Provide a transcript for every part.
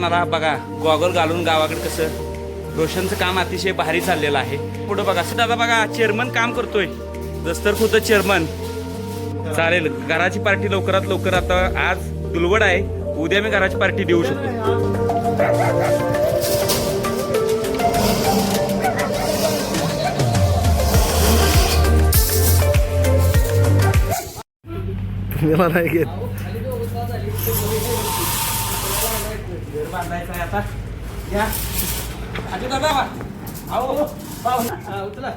मला बघा गॉगल घालून गावाकडे कसं रोशनचं काम अतिशय भारी चाललेलं आहे. पुढं बघा दादा बघा चेअरमन काम करतोय दस्तर खुद्द चेअरमन. चालेल घराची पार्टी लवकरात लवकर. आता आज दुलवड आहे, उद्या मी घराची पार्टी देऊ शकतो. मला नाही घेत. घर बांधायचं आहे आता. या आजू दादा आओ उचला.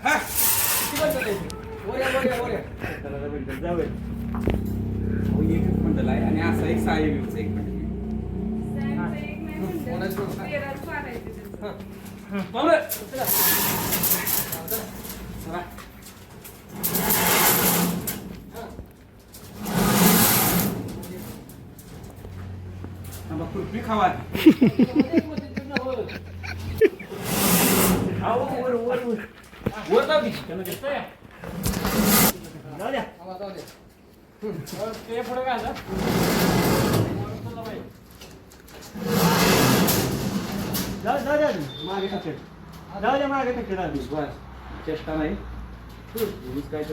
हा किती बंद वऱ्या जाऊया. एकच मंडल आहे आणि असा एक सहा एमचा एक मंडल. चला कुल्फी खावा. वर जाऊ दे. ते पुढे काय झालं? मागे टाकेल. जाऊ द्या मागे टाकेल आधी. बस चेष्टा नाही. काय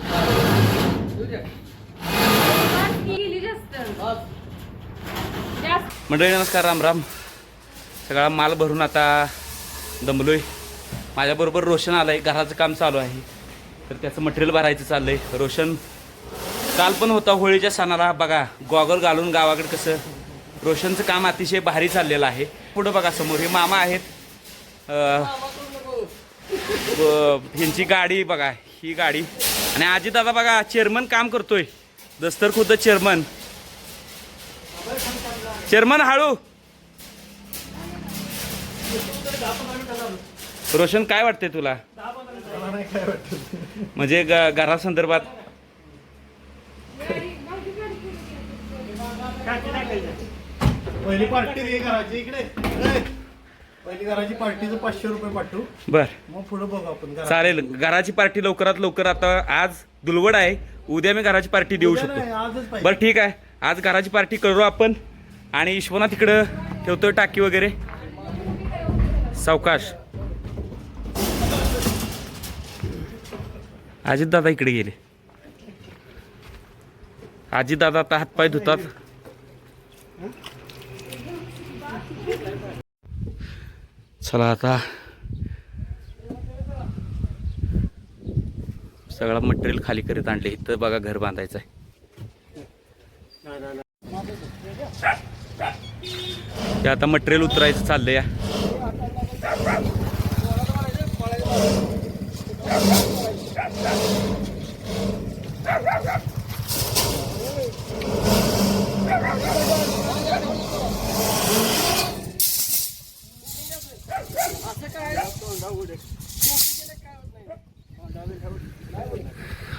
मंडळी नमस्कार, राम राम. सगळा माल भरून आता दमलोय. माझ्याबरोबर रोशन आलाय. घराचं काम चालू आहे तर त्याचं मटेरियल भरायचं चाललंय. रोशन काल पण होता होळीच्या सणाला. बघा गॉगल घालून गावाकडे कसं रोशनचं काम अतिशय भारी चाललेलं आहे. पुढं बघा समोर हे मामा आहेत. ह्यांची गाडी बघा, ही गाडी. आणि आजी दादा बघा चेअरमन काम करतोय दस्तर खुद्द चेअरमन. चेअरमन हळू. रोशन काय वाटते तुला म्हणजे घरासंदर्भात? पहिली पार्टी घराची इकडे. पहिली घराची पार्टीचं 500 रुपये पाठवू. बर मग पुढे बघू आपण. चालेल घराची पार्टी लवकरात लवकर. आता आज दुलवड आहे, उद्या मी घराची पार्टी देऊ शकतो. आजच पाहिजे. बरं ठीक आहे, आज घराची पार्टी करू आपण. आणि ईश्वना तिकडं ठेवतोय टाकी वगैरे. सावकाश. अजित दादा इकडे गेले. अजित दादा आता हातपाय धुतात. चला आता सगळा मटेरियल खाली करत आणले. इथं बघा घर बांधायचं आहे. ते आता मटेरियल उतरायचं चाललंय.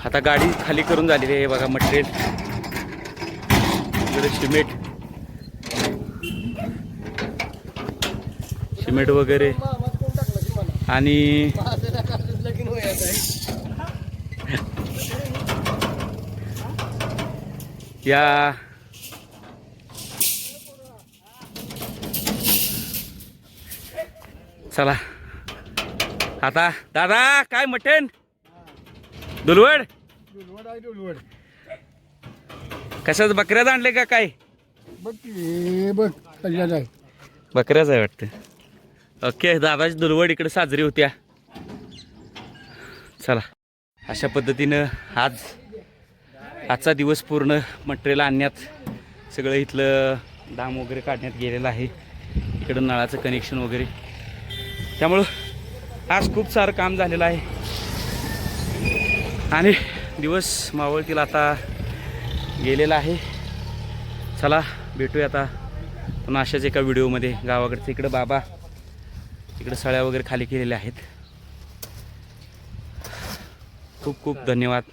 आता गाडी खाली करून झालेली आहे. बघा मटेरियल सिमेंट वगैरे. आणि या चला आता दादा काय मटण दुलवड कशाच बकऱ्याच आणले का काय? बकऱ्याच आहे वाटतं. ओके दादाची दुलवड इकडे साजरी होत्या. चला अशा पद्धतीनं आजचा दिवस पूर्ण मटेरियल आणण्यात सगळं इथलं डाम वगैरे काढण्यात गेलेलं आहे. इकडं नळाचं कनेक्शन वगैरे. त्यामुळं आज खूप सारं काम झालेलं आहे आणि दिवस मावळतील आता गेलेला आहे. चला भेटूया आता पुन्हा अशाच एका व्हिडिओमध्ये. गावाकडचं इकडं बाबा इकडं सळ्या वगैरे खाली केलेल्या आहेत. खूप खूप धन्यवाद.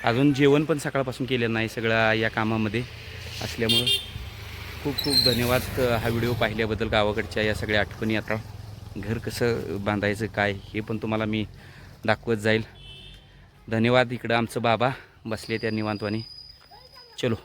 अजून जेवण पण सकाळपासून केलेलं नाही सगळ्या या कामामध्ये असल्यामुळं खूप खूप धन्यवाद. हा व्हिडिओ पाहिल्याबद्दल. गावाकडच्या या सगळ्या आठवणी आता घर कसं बांधायचं काय हे पण तुम्हाला मी दाखवत जाईल. धन्यवाद. इकडं आमचं बाबा बसले त्या निवांतवानी. चलो.